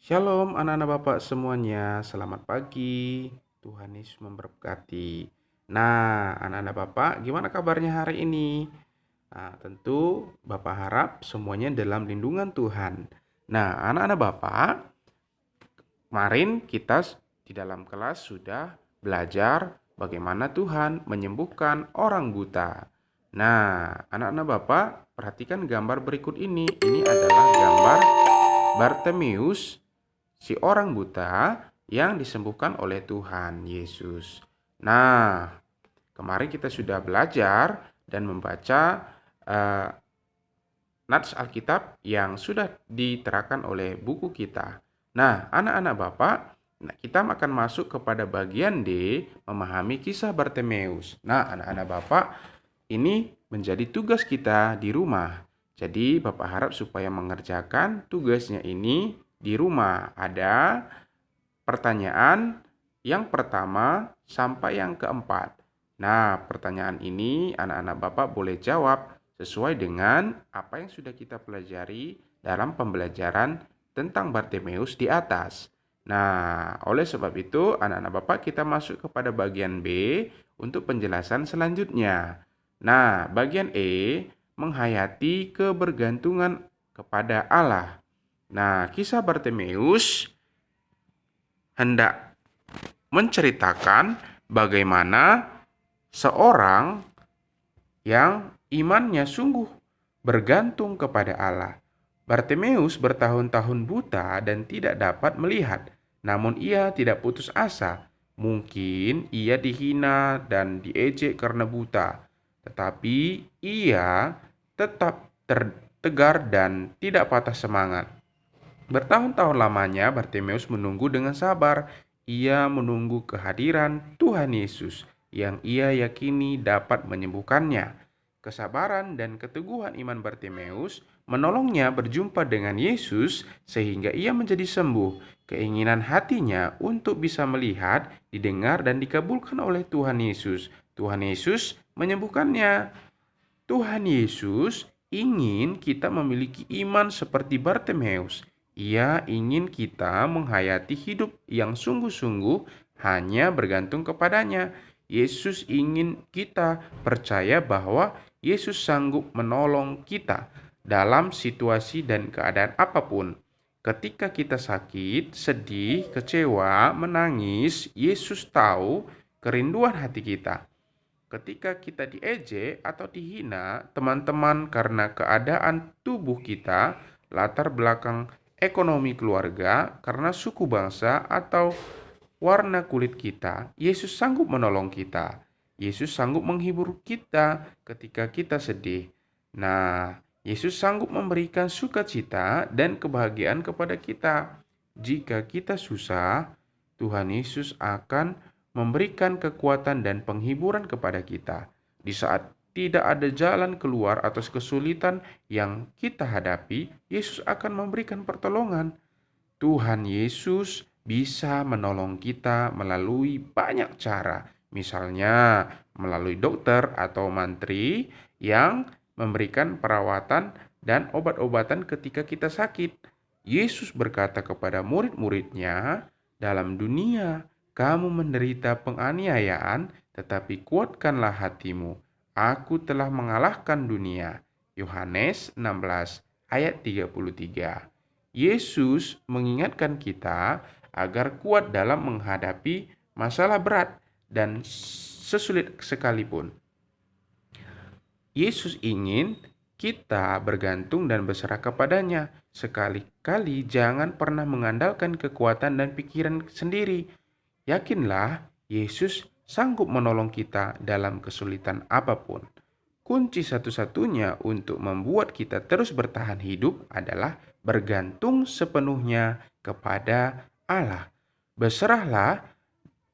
Shalom anak-anak Bapak semuanya, selamat pagi. Tuhan Yesus memberkati. Nah, anak-anak Bapak, gimana kabarnya hari ini? Nah, tentu Bapak harap semuanya dalam lindungan Tuhan. Nah, anak-anak Bapak, kemarin kita di dalam kelas sudah belajar bagaimana Tuhan menyembuhkan orang buta. Nah, anak-anak Bapak, perhatikan gambar berikut ini. Ini adalah gambar Bartimeus, si orang buta yang disembuhkan oleh Tuhan Yesus. Nah, kemarin kita sudah belajar dan membaca uh, nats Alkitab yang sudah diterangkan oleh buku kita. Nah, anak-anak Bapak, kita akan masuk kepada bagian D, memahami kisah Bartimeus. Nah, anak-anak Bapak, ini menjadi tugas kita di rumah. Jadi, Bapak harap supaya mengerjakan tugasnya ini di rumah. Ada pertanyaan yang pertama sampai yang keempat. Nah, pertanyaan ini anak-anak Bapak boleh jawab sesuai dengan apa yang sudah kita pelajari dalam pembelajaran tentang Bartimeus di atas. Nah, oleh sebab itu anak-anak Bapak kita masuk kepada bagian B untuk penjelasan selanjutnya. Nah, bagian E menghayati kebergantungan kepada Allah. Nah, kisah Bartimeus hendak menceritakan bagaimana seorang yang imannya sungguh bergantung kepada Allah. Bartimeus bertahun-tahun buta dan tidak dapat melihat, namun ia tidak putus asa. Mungkin ia dihina dan diejek karena buta, tetapi ia tetap tegar dan tidak patah semangat. Bertahun-tahun lamanya Bartimeus menunggu dengan sabar. Ia menunggu kehadiran Tuhan Yesus yang ia yakini dapat menyembuhkannya. Kesabaran dan keteguhan iman Bartimeus menolongnya berjumpa dengan Yesus sehingga ia menjadi sembuh. Keinginan hatinya untuk bisa melihat, didengar dan dikabulkan oleh Tuhan Yesus. Tuhan Yesus menyembuhkannya. Tuhan Yesus ingin kita memiliki iman seperti Bartimeus. Ia ingin kita menghayati hidup yang sungguh-sungguh hanya bergantung kepadanya. Yesus ingin kita percaya bahwa Yesus sanggup menolong kita dalam situasi dan keadaan apapun. Ketika kita sakit, sedih, kecewa, menangis, Yesus tahu kerinduan hati kita. Ketika kita diejek atau dihina teman-teman karena keadaan tubuh kita, latar belakang ekonomi keluarga, karena suku bangsa atau warna kulit kita, Yesus sanggup menolong kita. Yesus sanggup menghibur kita ketika kita sedih. Nah, Yesus sanggup memberikan sukacita dan kebahagiaan kepada kita. Jika kita susah, Tuhan Yesus akan memberikan kekuatan dan penghiburan kepada kita. Di saat tidak ada jalan keluar atas kesulitan yang kita hadapi, Yesus akan memberikan pertolongan. Tuhan Yesus bisa menolong kita melalui banyak cara, misalnya melalui dokter atau mantri yang memberikan perawatan dan obat-obatan ketika kita sakit. Yesus berkata kepada murid-muridnya, "Dalam dunia kamu menderita penganiayaan, tetapi kuatkanlah hatimu. Aku telah mengalahkan dunia." Yohanes 16 ayat 33. Yesus mengingatkan kita agar kuat dalam menghadapi masalah berat dan sesulit sekalipun. Yesus ingin kita bergantung dan berserah kepadanya. Sekali-kali jangan pernah mengandalkan kekuatan dan pikiran sendiri. Yakinlah, Yesus sanggup menolong kita dalam kesulitan apapun. Kunci satu-satunya untuk membuat kita terus bertahan hidup adalah bergantung sepenuhnya kepada Allah. Berserahlah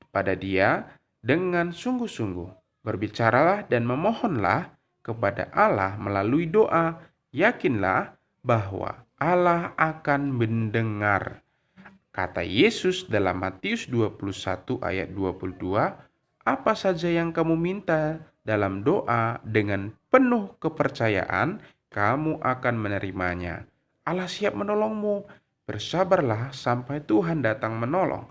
pada Dia dengan sungguh-sungguh. Berbicaralah dan memohonlah kepada Allah melalui doa. Yakinlah bahwa Allah akan mendengar. Kata Yesus dalam Matius 21 ayat 22, "Apa saja yang kamu minta dalam doa dengan penuh kepercayaan, kamu akan menerimanya." Allah siap menolongmu. Bersabarlah sampai Tuhan datang menolong.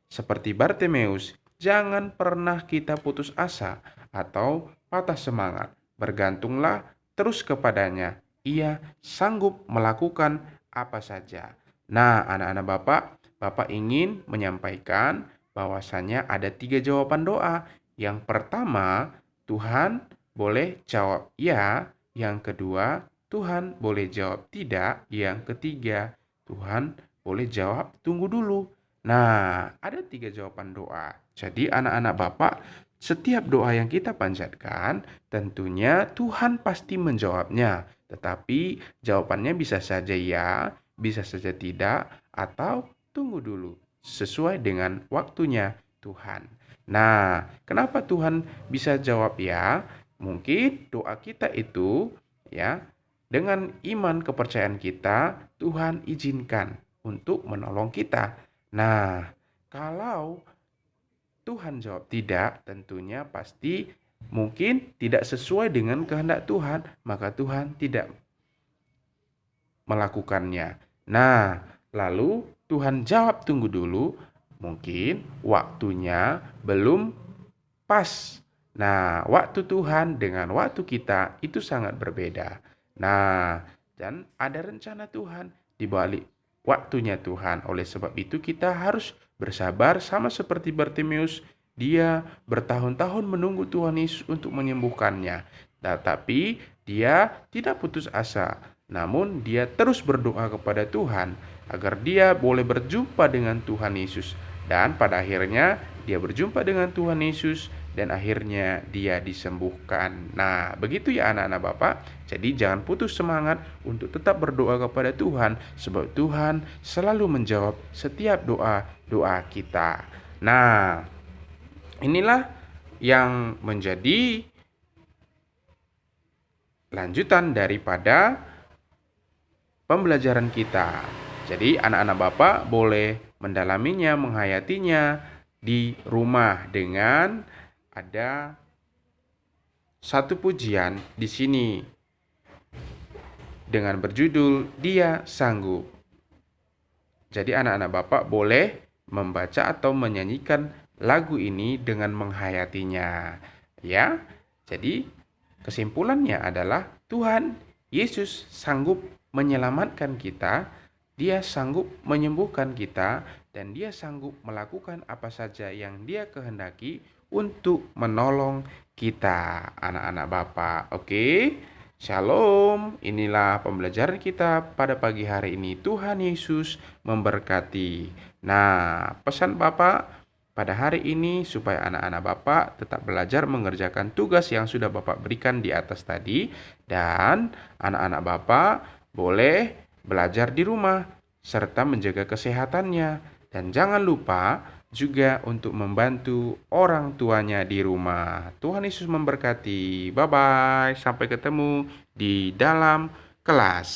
Seperti Bartimeus, jangan pernah kita putus asa atau patah semangat. Bergantunglah terus kepadanya. Ia sanggup melakukan apa saja. Nah, anak-anak Bapak, Bapak ingin menyampaikan bahwasannya ada 3 jawaban doa. Yang pertama, Tuhan boleh jawab ya. Yang kedua, Tuhan boleh jawab tidak. Yang ketiga, Tuhan boleh jawab tunggu dulu. Nah, ada 3 jawaban doa. Jadi anak-anak Bapak, setiap doa yang kita panjatkan, tentunya Tuhan pasti menjawabnya. Tetapi jawabannya bisa saja ya, bisa saja tidak, atau tunggu dulu. Sesuai dengan waktunya Tuhan. Nah, kenapa Tuhan bisa jawab ya? Mungkin doa kita itu ya, dengan iman kepercayaan kita, Tuhan izinkan untuk menolong kita. Nah, kalau Tuhan jawab tidak, tentunya pasti mungkin tidak sesuai dengan kehendak Tuhan, maka Tuhan tidak melakukannya. Nah, lalu Tuhan jawab tunggu dulu, mungkin waktunya belum pas. Nah, waktu Tuhan dengan waktu kita itu sangat berbeda. Nah, dan ada rencana Tuhan di balik waktunya Tuhan. Oleh sebab itu kita harus bersabar sama seperti Bartimeus. Dia bertahun-tahun menunggu Tuhan Yesus untuk menyembuhkannya. Tetapi dia tidak putus asa. Namun dia terus berdoa kepada Tuhan agar dia boleh berjumpa dengan Tuhan Yesus. Dan pada akhirnya dia berjumpa dengan Tuhan Yesus dan akhirnya dia disembuhkan. Nah, begitu ya anak-anak Bapak. Jadi jangan putus semangat untuk tetap berdoa kepada Tuhan sebab Tuhan selalu menjawab setiap doa-doa kita. Nah, inilah yang menjadi lanjutan daripada pembelajaran kita. Jadi anak-anak Bapak boleh mendalaminya, menghayatinya di rumah dengan ada satu pujian di sini dengan berjudul Dia Sanggup. Jadi anak-anak Bapak boleh membaca atau menyanyikan lagu ini dengan menghayatinya. Ya. Jadi kesimpulannya adalah Tuhan Yesus sanggup menyelamatkan kita, Dia sanggup menyembuhkan kita, dan Dia sanggup melakukan apa saja yang Dia kehendaki untuk menolong kita, anak-anak Bapak. Oke? Shalom. Inilah pembelajaran kita pada pagi hari ini. Tuhan Yesus memberkati. Nah, pesan Bapak pada hari ini supaya anak-anak Bapak tetap belajar mengerjakan tugas yang sudah Bapak berikan di atas tadi, dan anak-anak Bapak boleh belajar di rumah serta menjaga kesehatannya, dan jangan lupa juga untuk membantu orang tuanya di rumah. Tuhan Yesus memberkati. Bye-bye. Sampai ketemu di dalam kelas.